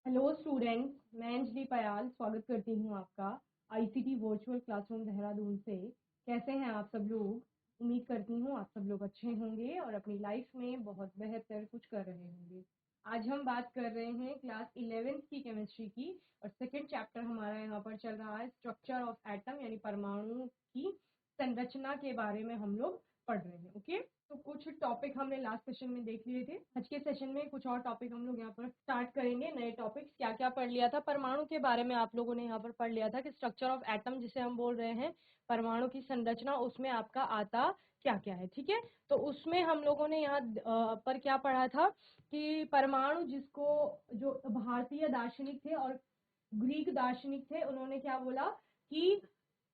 Hello students, मैं अंजलि पयाल स्वागत करती हूँ आपका आईसीटी वर्चुअल क्लासरूम देहरादून से। कैसे हैं आप सब लोग? उम्मीद करती हूँ आप सब लोग अच्छे होंगे और अपनी लाइफ में बहुत बेहतर कुछ कर रहे होंगे। आज हम बात कर रहे हैं क्लास 11th की केमिस्ट्री की और सेकंड चैप्टर हमारा यहाँ पर चल रहा है स्ट्रक्चर ऑफ एटम यानी परमाणु की संरचना के बारे में हम लोग पढ़ रहे हैं। ओके, तो कुछ टॉपिक हमने लास्ट सेशन में देख लिए थे। आज के सेशन में कुछ और टॉपिक हम लोग यहाँ पर स्टार्ट करेंगे। नए टॉपिक्स क्या क्या पढ़ लिया था परमाणु के बारे में आप लोगों ने यहाँ पर पढ़ लिया था कि स्ट्रक्चर ऑफ एटम जिसे हम बोल रहे हैं परमाणु की संरचना, उसमें आपका आता क्या क्या है। ठीक है, तो उसमें हम लोगों ने यहाँ पर क्या पढ़ा था कि परमाणु जिसको जो भारतीय दार्शनिक थे और ग्रीक दार्शनिक थे उन्होंने क्या बोला कि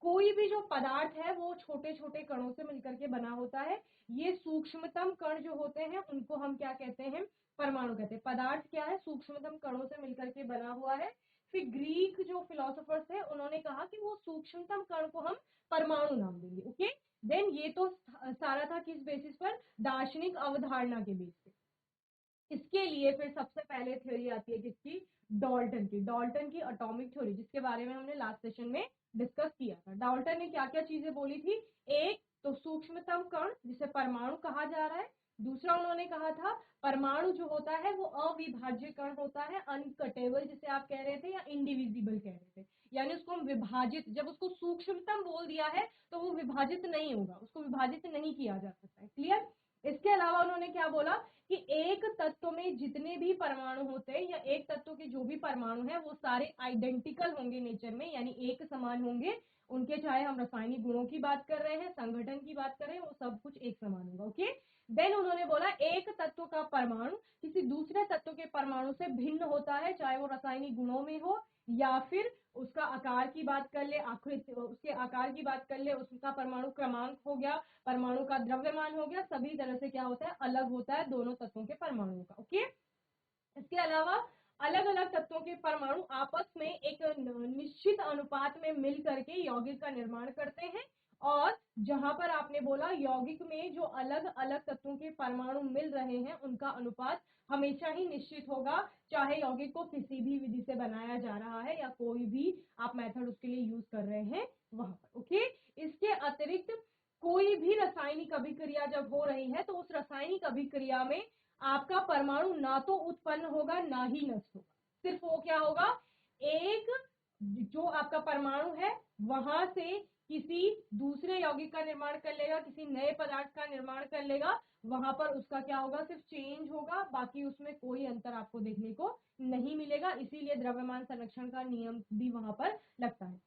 कोई भी जो पदार्थ है वो छोटे छोटे कणों से मिलकर के बना होता है। ये सूक्ष्मतम कण जो होते हैं उनको हम क्या कहते हैं? परमाणु कहते हैं। पदार्थ क्या है? सूक्ष्मतम कणों से मिलकर के बना हुआ है। फिर ग्रीक जो फिलोसोफर्स थे उन्होंने कहा कि वो सूक्ष्मतम कण को हम परमाणु नाम देंगे। ओके, देन ये तो सारा था किस बेसिस पर? दार्शनिक अवधारणा के बेस पे। इसके लिए फिर सबसे पहले थ्योरी आती है किसकी? डाल्टन की एटॉमिक थ्योरी, जिसके बारे में हमने लास्ट सेशन में डिस्कस किया था। डाल्टन ने क्या क्या चीजें बोली थी? एक तो सूक्ष्मतम कण जिसे परमाणु कहा जा रहा है। दूसरा उन्होंने कहा था परमाणु जो होता है वो अविभाज्य कण होता है, अनकटेबल जिसे आप कह रहे थे या इंडिविजिबल कह रहे थे, यानी उसको हम विभाजित, जब उसको सूक्ष्मतम बोल दिया है तो वो विभाजित नहीं होगा, उसको विभाजित नहीं किया जा सकता है। क्लियर? इसके अलावा उन्होंने क्या बोला कि एक तत्व में जितने भी परमाणु होते हैं या एक तत्व के जो भी परमाणु है वो सारे आइडेंटिकल होंगे नेचर में, यानी एक समान होंगे उनके, चाहे हम रासायनिक गुणों की बात कर रहे हैं, संगठन की बात कर रहे हैं, वो सब कुछ एक समान होगा। ओके, देन उन्होंने बोला एक तत्व का परमाणु किसी दूसरे तत्व के परमाणु से भिन्न होता है, चाहे वो रासायनिक गुणों में हो या फिर उसका आकार की बात कर ले, आकृति उसके आकार की बात कर ले, उसका परमाणु क्रमांक हो गया, परमाणु का द्रव्यमान हो गया, सभी तरह से क्या होता है? अलग होता है दोनों तत्वों के परमाणुओं का। ओके, इसके अलावा अलग अलग तत्वों के परमाणु आपस में एक निश्चित अनुपात में मिल करके यौगिक का निर्माण करते हैं। और जहां पर आपने बोला यौगिक में जो अलग अलग तत्वों के परमाणु मिल रहे हैं उनका अनुपात हमेशा ही निश्चित होगा, चाहे यौगिक को किसी भी विधि से बनाया जा रहा है या कोई भी आप मेथड उसके लिए यूज कर रहे हैं वहां पर। ओके, इसके अतिरिक्त कोई भी रासायनिक अभिक्रिया जब हो रही है तो उस रासायनिक अभिक्रिया में आपका परमाणु ना तो उत्पन्न होगा ना ही नष्ट होगा, सिर्फ वो क्या होगा? एक जो आपका परमाणु है वहां से किसी दूसरे यौगिक का निर्माण कर लेगा, किसी नए पदार्थ का निर्माण कर लेगा, वहां पर उसका क्या होगा? सिर्फ चेंज होगा, बाकी उसमें कोई अंतर आपको देखने को नहीं मिलेगा। इसीलिए द्रव्यमान संरक्षण का नियम भी वहां पर लगता है।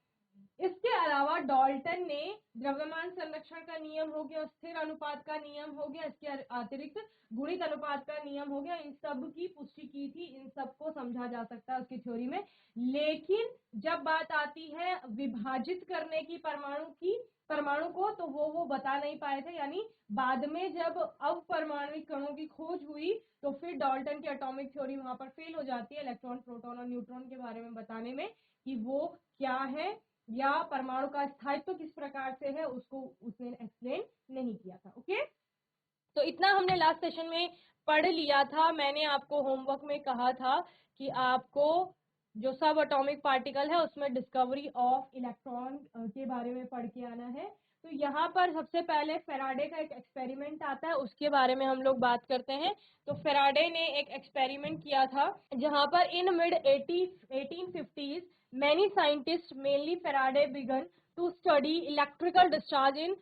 इसके अलावा डाल्टन ने द्रव्यमान संरक्षण का नियम हो गया, स्थिर अनुपात का नियम हो गया, इसके अतिरिक्त गुणित अनुपात का नियम हो गया, इन सब की पुष्टि की थी, इन सबको समझा जा सकता है उसकी थ्योरी में। लेकिन जब बात आती है विभाजित करने की परमाणु को, तो वो बता नहीं पाए थे। यानी बाद में जब अपरमाणविक कणों की खोज हुई तो फिर डाल्टन की एटॉमिक थ्योरी वहां पर फेल हो जाती है इलेक्ट्रॉन, प्रोटॉन और न्यूट्रॉन के बारे में बताने में कि वो क्या है या परमाणु का स्थायित्व किस प्रकार से है, उसको उसने एक्सप्लेन नहीं किया था। ओके, तो इतना हमने लास्ट सेशन में पढ़ लिया था। मैंने आपको होमवर्क में कहा था कि आपको जो सब एटॉमिक पार्टिकल है उसमें डिस्कवरी ऑफ इलेक्ट्रॉन के बारे में पढ़ के आना है। तो यहाँ पर सबसे पहले फेराडे का एक एक्सपेरिमेंट आता है, उसके बारे में हम लोग बात करते हैं। तो फेराडे ने एक एक्सपेरिमेंट किया था जहां पर in mid 1850s many scientists mainly Faraday began to study electrical discharge in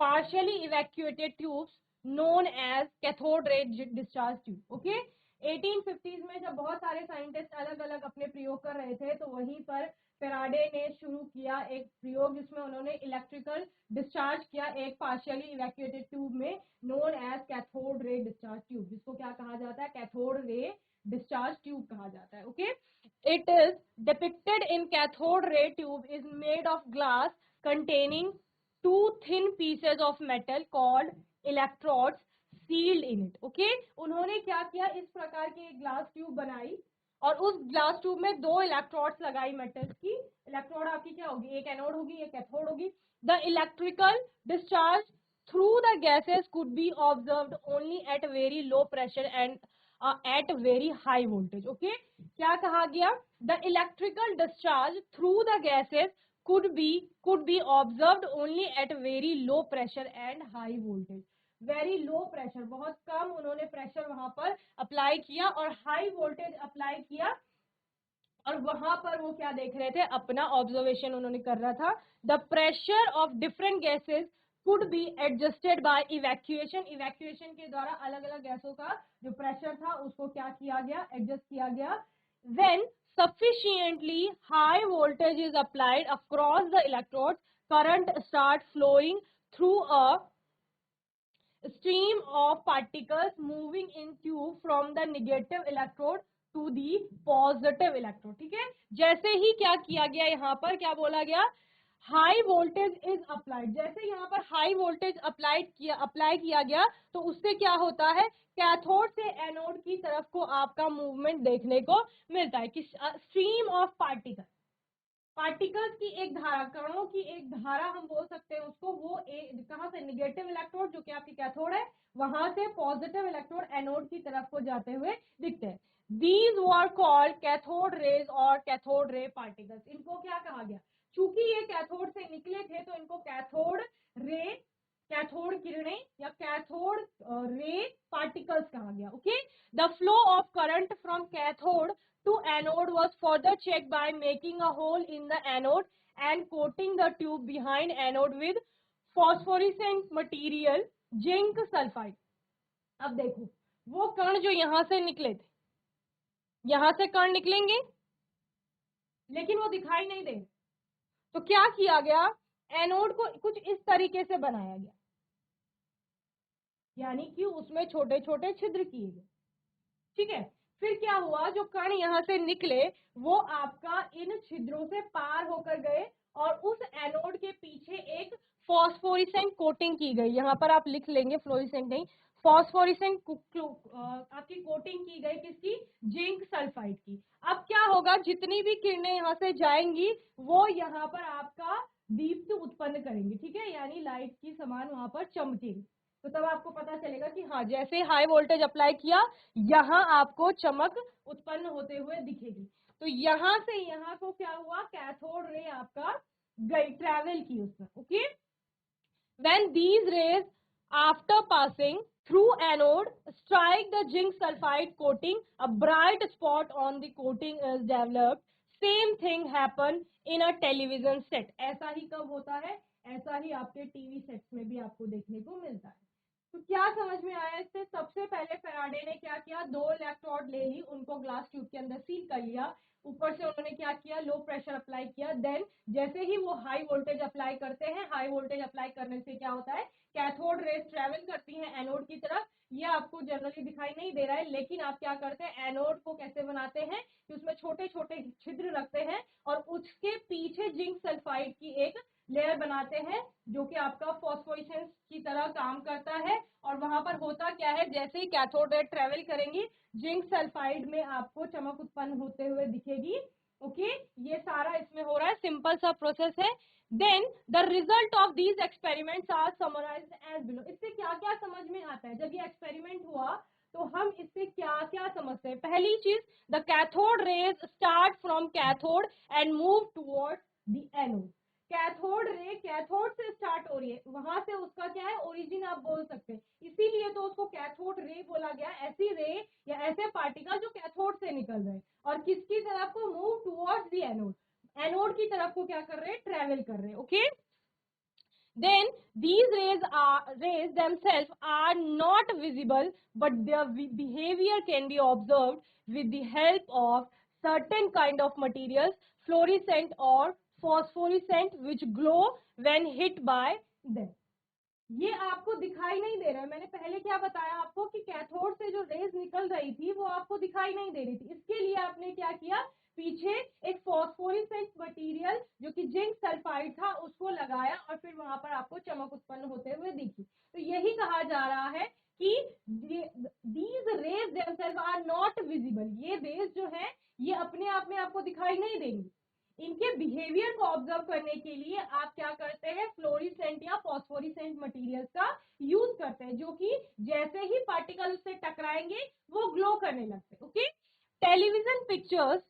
partially evacuated tubes known as cathode ray discharge tube। Okay, 1850s में जब बहुत सारे साइंटिस्ट अलग अलग अपने प्रयोग कर रहे थे तो वहीं पर फेराडे ने शुरू किया एक प्रयोग जिसमें उन्होंने इलेक्ट्रिकल डिस्चार्ज किया एक पार्शियली इवैक्यूएटेड ट्यूब में, known as cathode ray discharge tube, जिसको क्या कहा जाता है? कैथोड रे डिस्चार्ज ट्यूब कहा जाता है। Okay, it is depicted in cathode ray tube is made of glass containing two thin pieces of metal called electrodes sealed in it। Okay, उन्होंने क्या किया? इस प्रकार की एक ग्लास ट्यूब बनाई और उस ग्लास ट्यूब में दो इलेक्ट्रोड्स लगाई मेटल्स की। इलेक्ट्रोड आपकी क्या होगी? एक एनोड होगी, एक कैथोड होगी। The electrical discharge through the gases could be observed only at very low pressure and at very high voltage. Okay, क्या कहा गया? The electrical discharge through the gases could be observed only at very low pressure and high voltage. Very low pressure, बहुत कम उन्होंने pressure वहां पर apply किया और high voltage apply किया, और वहां पर वो क्या देख रहे थे? अपना ऑब्जर्वेशन उन्होंने कर रहा था. The pressure of different gases could be adjusted by evacuation. Evacuation के द्वारा अलग अलग गैसों का जो प्रेशर था उसको क्या किया गया? एडजस्ट किया गया. When sufficiently high voltage is applied across the electrodes, current start flowing through a stream of particles moving in tube from the negative electrode to the positive electrode. ठीक है, जैसे ही क्या किया गया, यहाँ पर क्या बोला गया? High voltage is applied. जैसे यहाँ पर हाई वोल्टेज अप्लाई किया गया तो उससे क्या होता है? कैथोड से एनोड की तरफ को आपका मूवमेंट देखने को मिलता है कि स्ट्रीम ऑफ पार्टिकल्स की एक धारा, कणों की एक धारा हम बोल सकते हैं उसको. वो कहां से? निगेटिव इलेक्ट्रोड जो कि आपकी कैथोड है, वहां से पॉजिटिव इलेक्ट्रोड एनोड की तरफ को जाते हुए दिखते हैं. These were called cathode rays और कैथोड रे पार्टिकल्स. इनको क्या कहा गया? चूंकि ये कैथोड से निकले थे तो इनको कैथोड रे, कैथोड किरणें या कैथोड रे पार्टिकल्स कहा गया. Okay, the flow of current from cathode to anode was further checked by making a hole in the anode and coating the tube behind anode with phosphorescent material zinc sulfide. अब देखो, वो कण जो यहां से निकले थे, यहां से कण निकलेंगे लेकिन वो दिखाई नहीं दे, तो क्या किया गया? एनोड को कुछ इस तरीके से बनाया गया, यानी कि उसमें छोटे छोटे छिद्र किए गए. ठीक है, फिर क्या हुआ? जो कण यहां से निकले वो आपका इन छिद्रों से पार होकर गए और उस एनोड के पीछे एक फॉस्फोरेसेंट कोटिंग की गई. यहाँ पर आप लिख लेंगे, फ्लोरेसेंट नहीं, फॉस्फोरेसेंट आपकी कोटिंग की गई. किसकी? जिंक सल्फाइड की. अब क्या होगा? जितनी भी किरणें यहाँ से जाएंगी वो यहाँ पर आपका दीप्त उत्पन्न करेंगी. ठीक है, यानी लाइट की समान वहां पर चमकेगी. तो तब आपको पता चलेगा कि हाँ, जैसे हाई वोल्टेज अप्लाई किया यहाँ आपको चमक उत्पन्न होते हुए दिखेगी. तो यहाँ से यहाँ को क्या हुआ? कैथोड रे आपका गई, ट्रेवल की उसमें. Okay, when these rays after passing through anode strike the zinc sulfide coating, a bright spot on the coating is developed. Same thing happen in a television set. ऐसा ही कब होता है? ऐसा ही आपके टीवी सेट्स में भी आपको देखने को मिलता है. तो क्या समझ में आया इससे? सबसे पहले फैराडे ने क्या किया? 2 इलेक्ट्रोड ले ली, उनको ग्लास ट्यूब के अंदर सील कर लिया. ऊपर से उन्होंने क्या किया? लो प्रेशर अप्लाई किया. देन जैसे ही वो हाई वोल्टेज अप्लाई करते हैं, हाई वोल्टेज अप्लाई करने से क्या होता है? कैथोड रेज ट्रेवल करती हैं एनोड की तरफ. ये आपको जनरली दिखाई नहीं दे रहा है, लेकिन आप क्या करते हैं? एनोड को कैसे बनाते हैं कि उसमें छोटे छोटे छिद्र रखते हैं और उसके पीछे जिंक सल्फाइड की एक लेयर बनाते हैं जो कि आपका फॉस्फोरेसेंस की तरह काम करता है. और वहां पर होता क्या है? जैसे ही कैथोड रे ट्रेवल करेंगी, जिंक सल्फाइड में आपको चमक उत्पन्न होते हुए दिखेगी. ओके, ये सारा इसमें हो रहा है, सिंपल सा प्रोसेस है. Then the result of these experiments are summarised as below. इससे क्या क्या समझ में आता है? जब ये एक्सपेरिमेंट हुआ तो हम इससे क्या क्या समझते हैं? पहली चीज, the cathode rays start from cathode and move towards the anode. Cathode ray cathode से स्टार्ट हो रही है, वहां से उसका क्या है? ओरिजिन आप बोल सकते हैं, इसीलिए तो उसको कैथोड रे बोला गया. ऐसी रे या ऐसे पार्टिकल जो कैथोड से निकल रहे हैं और किसकी तरफ को? Move towards the anode. Anode की तरफ को क्या कर रहे हैं? ट्रेवल कर रहे हैं. Okay, then these rays themselves are not visible, but their behavior can be observed with the help of certain kind of materials, fluorescent or phosphorescent, which glow when hit by them. ये आपको दिखाई नहीं दे रहा है. मैंने पहले क्या बताया आपको कि कैथोड से जो रेज निकल रही थी वो आपको दिखाई नहीं दे रही थी. इसके लिए आपने क्या किया? पीछे एक फॉस्फोरेसेंट मटेरियल जो कि जिंक सल्फाइड था उसको लगाया और फिर वहां पर आपको चमक उत्पन्न होते हुए दिखी. तो यही कहा जा रहा है कि these rays themselves are not visible. ये रेज जो है ये अपने आप में आपको दिखाई नहीं देंगी. इनके बिहेवियर को ऑब्जर्व करने के लिए आप क्या करते हैं, फ्लोरिसेंट या फॉस्फोरिसेंट मटेरियल्स का यूज करते हैं, जो कि जैसे ही पार्टिकल उससे टकराएंगे वो ग्लो करने लगते हैं। Okay, television pictures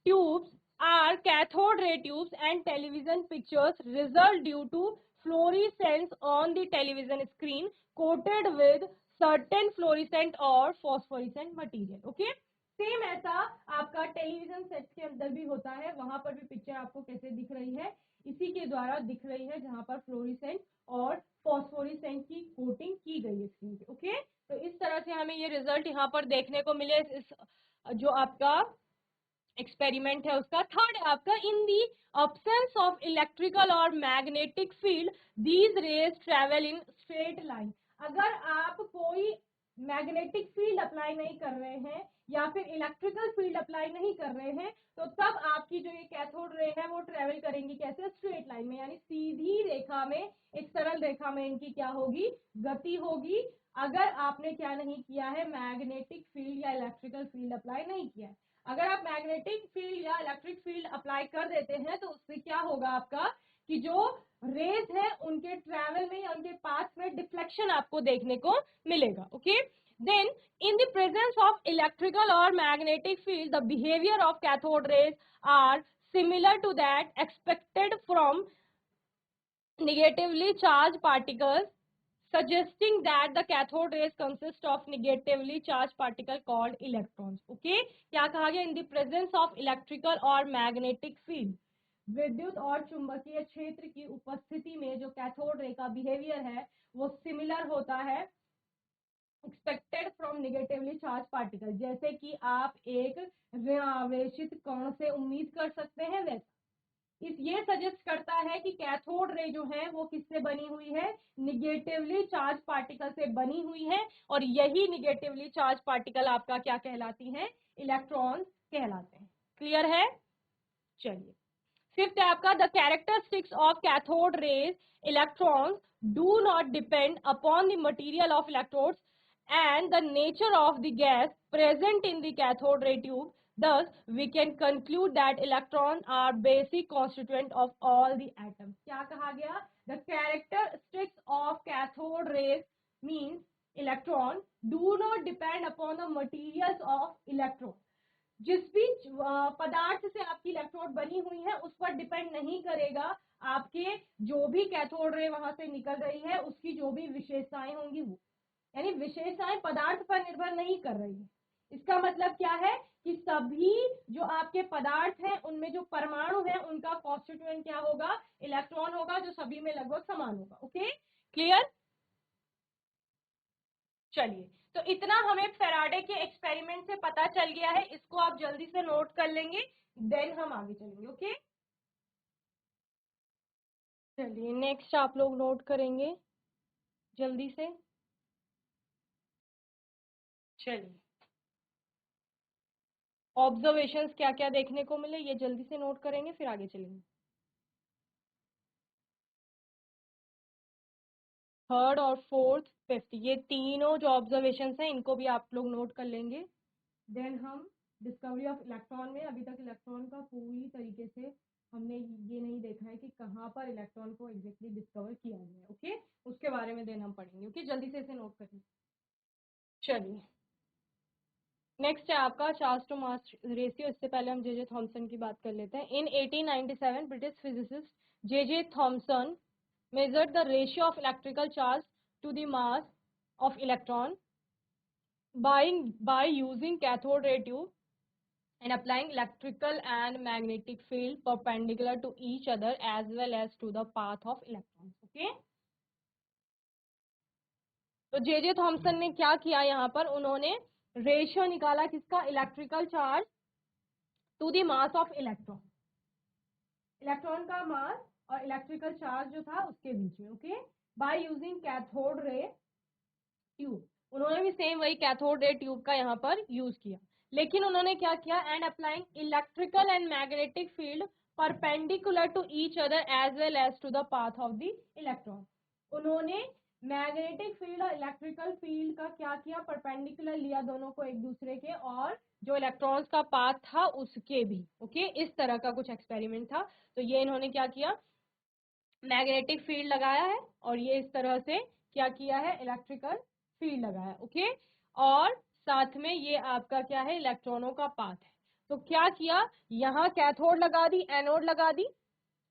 tubes are cathode ray tubes and television pictures result due to fluorescence on the television screen coated with certain fluorescent or phosphorescent material. Okay, same ऐसा आपका टेलीविजन सेट के अंदर भी होता है, वहां पर भी पिक्चर आपको कैसे दिख रही है, इसी के द्वारा दिख रही है, जहां पर फ्लोरिसेंट और फॉस्फोरिसेंट की कोटिंग की गई है स्क्रीन पे। ओके, तो इस तरह से हमें ये रिजल्ट यहाँ पर देखने को मिले इस जो आपका एक्सपेरिमेंट है उसका। थर्ड है आपका, इन दी अब्सेंस ऑफ इलेक्ट्रिकल और magnetic field these raise travel in straight line. अगर आप कोई मैग्नेटिक फील्ड अप्लाई नहीं कर रहे हैं या फिर इलेक्ट्रिकल फील्ड अप्लाई नहीं कर रहे हैं, तो तब आपकी जो ये कैथोड रे है वो ट्रेवल करेंगी कैसे, स्ट्रेट लाइन में, यानी सीधी रेखा में, एक सरल रेखा में इनकी क्या होगी, गति होगी। अगर आपने क्या नहीं किया है, मैग्नेटिक फील्ड या इलेक्ट्रिकल फील्ड अप्लाई नहीं किया है। अगर आप मैग्नेटिक फील्ड या इलेक्ट्रिक फील्ड अप्लाई कर देते हैं तो उससे क्या होगा आपका, कि जो रेज है उनके ट्रेवल में या उनके पास में डिफ्लेक्शन आपको देखने को मिलेगा। Okay, then in the presence of electrical और magnetic field the behaviour of cathode rays are similar to that expected from negatively charged particles, suggesting that the cathode rays consist of negatively charged particle called electrons. Okay, क्या कहा गया, in the presence of electrical और magnetic field, विद्युत और चुंबकीय क्षेत्र की उपस्थिति में जो कैथोड रे का बिहेवियर है वो सिमिलर होता है expected from negatively charge particle, जैसे कि आप एक ऋणावेशित कण से उम्मीद कर सकते हैं वैसा। ये सजेस्ट करता है कि कैथोड रे जो है वो किससे बनी हुई है, निगेटिवली चार्ज पार्टिकल से बनी हुई है, और यही निगेटिवली चार्ज पार्टिकल आपका क्या कहलाती हैं, इलेक्ट्रॉन्स कहलाते हैं। क्लियर है? चलिए, फिफ्थ है आपका, the characteristics of cathode raise electrons do not depend upon the material of electrodes and the nature of the gas present in the cathode ray tube. Thus, we can conclude that electrons are basic constituent of all the atoms. क्या कहा गया? The characteristics of cathode rays means electron do not depend upon the materials of electron. जिस भी पदार्थ से आपकी electrode बनी हुई है उस पर डिपेंड नहीं करेगा आपके जो भी कैथोड रे वहां से निकल रही है उसकी जो भी विशेषताएं होंगी वो, यानी विशेषताएं पदार्थ पर निर्भर नहीं कर रही है। इसका मतलब क्या है कि सभी जो आपके पदार्थ हैं उनमें जो परमाणु है उनका कॉन्स्टिट्यूएंट क्या होगा, इलेक्ट्रॉन होगा, जो सभी में लगभग समान होगा। Okay, clear? चलिए, तो इतना हमें फैराडे के एक्सपेरिमेंट से पता चल गया है, इसको आप जल्दी से नोट कर लेंगे, देन हम आगे चलेंगे। ओके, चलिए नेक्स्ट आप लोग नोट करेंगे जल्दी से। चलिए, ऑब्जर्वेशंस क्या क्या देखने को मिले ये जल्दी से नोट करेंगे, फिर आगे चलेंगे। थर्ड और फोर्थ फिफ्थ, ये तीनों जो ऑब्जर्वेशंस हैं इनको भी आप लोग नोट कर लेंगे। देन हम डिस्कवरी ऑफ इलेक्ट्रॉन में, अभी तक इलेक्ट्रॉन का पूरी तरीके से हमने ये नहीं देखा है कि कहाँ पर इलेक्ट्रॉन को एग्जैक्टली डिस्कवर किया गया है। ओके, उसके बारे में देन हम पढ़ेंगे। ओके, जल्दी से इसे नोट करें। चलिए, नेक्स्ट है आपका चार्ज टू मास रेशियो। इससे पहले हम जे थॉमसन की बात कर लेते हैं। इन 1897 British physicist J Thomson measured the ratio of electrical charge to the mass of electron by using cathode ray tube and applying electrical and magnetic field perpendicular to each other as well as to the path of electrons. Okay, तो J Thomson ने क्या किया, यहाँ पर उन्होंने ratio निकाला किसका, electrical charge to the mass of electron, electron का मास और इलेक्ट्रिकल चार्ज जो था उसके बीच में। Okay, by using cathode ray tube, उन्होंने भी सेम वही कैथोड रे ट्यूब का यहाँ पर यूज किया, लेकिन उन्होंने क्या किया, and applying electrical and magnetic field perpendicular to each other as well as to the path of the electron. उन्होंने मैग्नेटिक फील्ड और इलेक्ट्रिकल फील्ड का क्या किया, परपेंडिकुलर लिया दोनों को एक दूसरे के, और जो इलेक्ट्रॉन्स का पाथ था उसके भी। ओके, इस तरह का कुछ एक्सपेरिमेंट था। तो ये इन्होंने क्या किया, मैग्नेटिक फील्ड लगाया है, और ये इस तरह से क्या किया है, इलेक्ट्रिकल फील्ड लगाया। ओके, और साथ में ये आपका क्या है, इलेक्ट्रॉनों का पाथ है। तो क्या किया, यहाँ कैथोड लगा दी, एनोड लगा दी,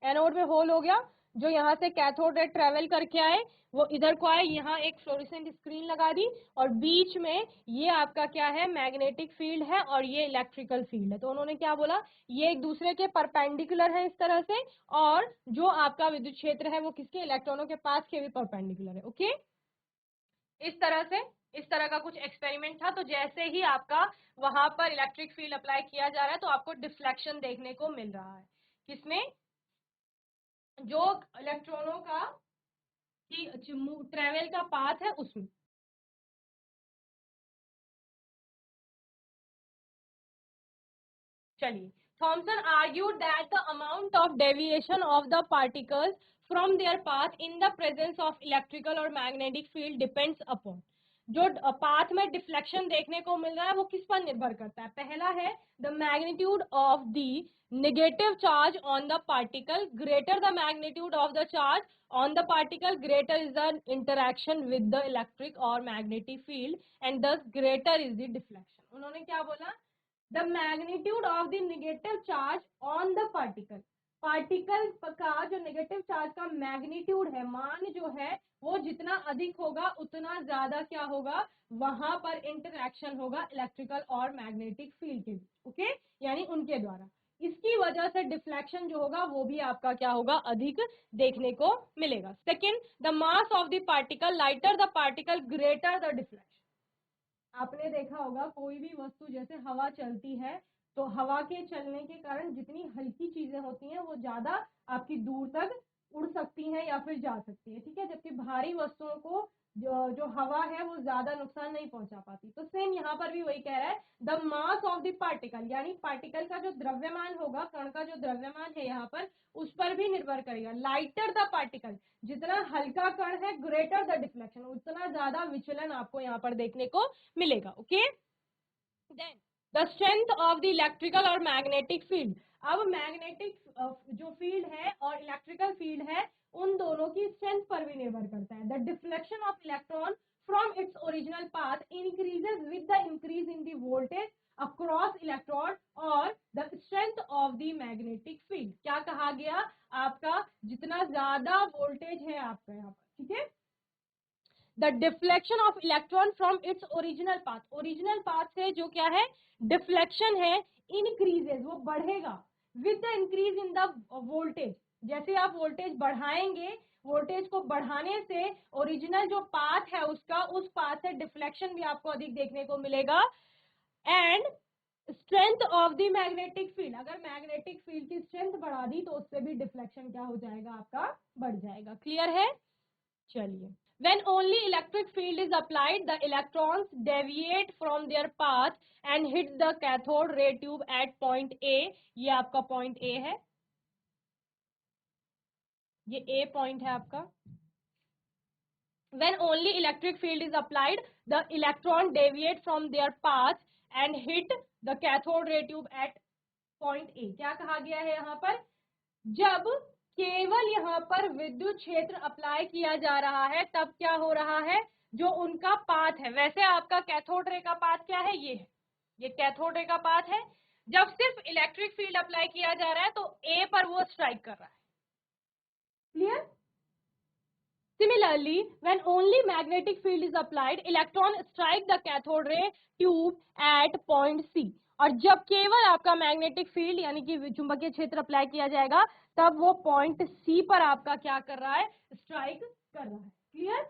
एनोड में होल हो गया, जो यहाँ से कैथोड रे ट्रेवल करके आए वो इधर को आए, यहाँ एक फ्लोरेसेंट स्क्रीन लगा दी, और बीच में ये आपका क्या है, मैग्नेटिक फील्ड है, और ये इलेक्ट्रिकल फील्ड है। तो उन्होंने क्या बोला, ये एक दूसरे के परपेंडिकुलर है इस तरह से, और जो आपका विद्युत क्षेत्र है वो किसके, इलेक्ट्रॉनों के पास के भी परपेंडिकुलर है। ओके, इस तरह से, इस तरह का कुछ एक्सपेरिमेंट था। तो जैसे ही आपका वहां पर इलेक्ट्रिक फील्ड अप्लाई किया जा रहा है तो आपको डिफ्लेक्शन देखने को मिल रहा है, किसमें, जो इलेक्ट्रॉनों का ट्रेवल का पाथ है उसमें। चलिए, Thomson argued that the amount of deviation of the particles from their path in the presence of electrical और मैग्नेटिक फील्ड डिपेंड्स अपॉन, जो पाथ में डिफ्लेक्शन देखने को मिल रहा है वो किस पर निर्भर करता है। पहला है the magnitude of the negative charge on the particle, greater the magnitude of the charge on the particle, greater is the interaction with the electric or magnetic field and thus greater is the deflection। उन्होंने क्या बोला, the magnitude of the negative charge on the particle, particle का जो negative charge का magnitude है, मान जो है, वो जितना अधिक होगा उतना ज्यादा क्या होगा, वहां पर इंटरैक्शन होगा इलेक्ट्रिकल और मैग्नेटिक फील्ड के बीच। ओके, यानी उनके द्वारा, इसकी वजह से डिफ्लेक्शन जो होगा वो भी आपका क्या होगा, अधिक देखने को मिलेगा। Second, the mass of the particle, lighter the particle greater the deflection. आपने देखा होगा कोई भी वस्तु, जैसे हवा चलती है, तो हवा के चलने के कारण जितनी हल्की चीजें होती हैं वो ज्यादा आपकी दूर तक उड़ सकती हैं या फिर जा सकती है, ठीक है, जबकि भारी वस्तुओं को जो हवा है वो ज्यादा नुकसान नहीं पहुंचा पाती। तो सेम यहाँ पर भी वही कह रहा है, the mass of the particle, यानी पार्टिकल का जो द्रव्यमान होगा, कण का जो द्रव्यमान है यहाँ पर, उस पर भी निर्भर करेगा। लाइटर द पार्टिकल, जितना हल्का कण है, ग्रेटर द डिफ्लेक्शन, उतना ज्यादा विचलन आपको यहाँ पर देखने को मिलेगा। Okay, then the strength of the electrical और मैग्नेटिक फील्ड। अब मैग्नेटिक जो फील्ड है और इलेक्ट्रिकल फील्ड है, उन दोनों की स्ट्रेंथ पर भी निर्भर करता है। The deflection of electron from its original path increases with the increase in the voltage across electron और the strength of the magnetic field. क्या कहा गया, आपका जितना ज्यादा वोल्टेज है आपका यहाँ पर, ठीक है, the deflection of electron from its original path, original path से जो क्या है, डिफ्लेक्शन है, इंक्रीजेस, वो बढ़ेगा, with the increase in the voltage, जैसे आप वोल्टेज बढ़ाएंगे, वोल्टेज को बढ़ाने से ओरिजिनल जो पाथ है उसका, उस पाथ से डिफ्लेक्शन भी आपको अधिक देखने को मिलेगा। And strength of the magnetic field, अगर मैग्नेटिक फील्ड की स्ट्रेंथ बढ़ा दी तो उससे भी डिफ्लेक्शन क्या हो जाएगा, आपका बढ़ जाएगा। क्लियर है, चलिए, when only electric field is applied the electrons deviate from their path and hit the cathode ray tube at point A, ये आपका point A है, ये A point है आपका। when only electric field is applied the electron deviate from their path and hit the cathode ray tube at point A। क्या कहा गया है यहाँ पर, जब केवल यहाँ पर विद्युत क्षेत्र अप्लाई किया जा रहा है तब क्या हो रहा है, जो उनका पाथ है, वैसे आपका कैथोड रे का पाथ क्या है, ये है, ये कैथोड रे का पाथ है। जब सिर्फ इलेक्ट्रिक फील्ड अप्लाई किया जा रहा है तो ए पर वो स्ट्राइक कर रहा है। Clear, similarly when only magnetic field is applied electron strike the cathode ray tube at point C, और जब केवल आपका मैग्नेटिक फील्ड यानी कि चुंबकीय क्षेत्र अप्लाई किया जाएगा तब वो पॉइंट सी पर आपका क्या कर रहा है, स्ट्राइक कर रहा है। Clear,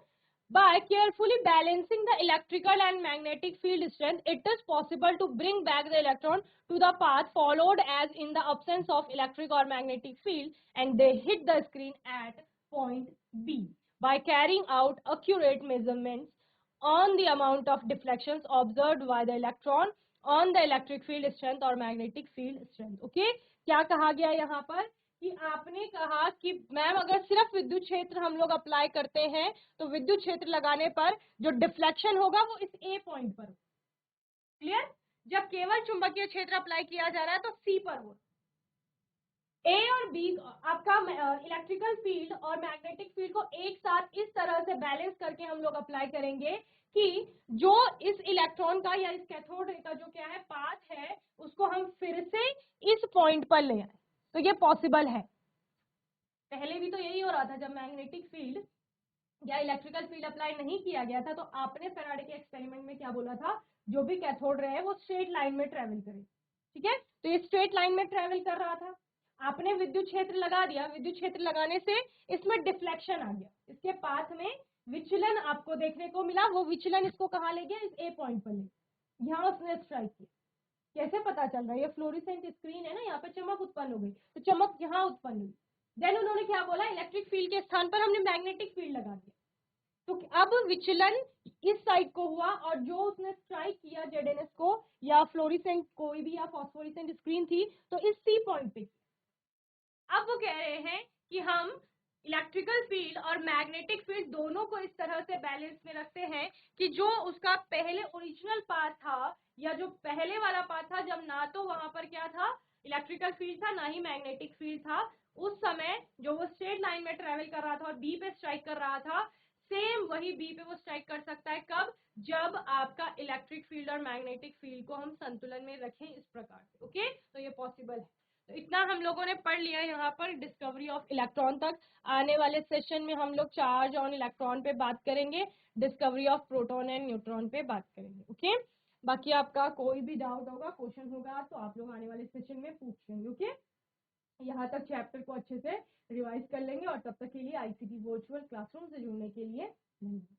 by carefully balancing the electrical and magnetic field strength it is possible to bring back the electron to the path followed as in the absence of electric or magnetic field and they hit the screen at point B by carrying out accurate measurements on the amount of deflections observed by the electron on the electric field strength or magnetic field strength। okay, क्या कहा गया यहाँ पर कि आपने कहा कि ma'am अगर सिर्फ विद्युत क्षेत्र हम लोग अप्लाई करते हैं तो विद्युत क्षेत्र लगाने पर जो डिफ्लेक्शन होगा वो इस ए पॉइंट पर। क्लियर? जब केवल चुंबकीय क्षेत्र अप्लाई किया जा रहा है तो सी पर हो। ए और बी आपका इलेक्ट्रिकल फील्ड और मैग्नेटिक फील्ड को एक साथ इस तरह से बैलेंस करके हम लोग अप्लाई करेंगे कि जो इस इलेक्ट्रॉन का या इस कैथोड रे का जो क्या है पाथ है उसको हम फिर से इस पॉइंट पर ले आए। तो ये पॉसिबल है। पहले भी तो यही हो रहा था जब मैग्नेटिक फील्ड या इलेक्ट्रिकल फील्ड अप्लाई नहीं किया गया था, तो आपने फैराडे के एक्सपेरिमेंट में क्या बोला था, जो भी कैथोड रे है वो स्ट्रेट लाइन में ट्रेवल करे। ठीक है, तो ये स्ट्रेट लाइन में ट्रेवल कर रहा था। आपने विद्युत क्षेत्र लगा दिया, विद्युत क्षेत्र लगाने से इसमें डिफ्लेक्शन आ गया, इसके पाथ में विचलन आपको देखने को मिला। वो विचलन इसको कहाँ ले गया, इस ए पॉइंट पर ले, यहाँ उसने स्ट्राइक किया। कैसे पता चल रहा है, ये फ्लोरिसेंट स्क्रीन है ना, यहाँ पे चमक उत्पन्न हो गई, तो चमक यहाँ उत्पन्न हुई। देन उन्होंने क्या बोला, इलेक्ट्रिक फील्ड के स्थान पर हमने मैग्नेटिक फील्ड लगा दिया। तो अब विचलन इस साइड को हुआ और जो उसने स्ट्राइक किया जेडएनएस को या फ्लोरिसेंट कोई भी या फॉस्फोरेसेंट स्क्रीन थी तो इस सी पॉइंट पे। अब वो कह रहे हैं कि हम इलेक्ट्रिकल फील्ड और मैग्नेटिक फील्ड दोनों को इस तरह से बैलेंस में रखते हैं कि जो उसका पहले ओरिजिनल पाथ था या जो पहले वाला पाथ था, जब ना तो वहां पर क्या था इलेक्ट्रिकल फील्ड था ना ही मैग्नेटिक फील्ड था, उस समय जो वो स्ट्रेट लाइन में ट्रेवल कर रहा था और बी पे स्ट्राइक कर रहा था, सेम वही बी पे वो स्ट्राइक कर सकता है। कब? जब आपका इलेक्ट्रिक फील्ड और मैग्नेटिक फील्ड को हम संतुलन में रखें इस प्रकार से। ओके, तो ये पॉसिबल है। तो इतना हम लोगों ने पढ़ लिया यहाँ पर डिस्कवरी ऑफ इलेक्ट्रॉन तक। आने वाले सेशन में हम लोग चार्ज ऑन इलेक्ट्रॉन पे बात करेंगे, discovery of proton and neutron पे बात करेंगे। ओके, बाकी आपका कोई भी डाउट होगा, क्वेश्चन होगा तो आप लोग आने वाले सेशन में पूछ लेंगे। ओके, यहाँ तक चैप्टर को अच्छे से रिवाइज कर लेंगे और तब तक के लिए आईसीटी वर्चुअल क्लासरूम से जुड़ने के लिए धन्यवाद।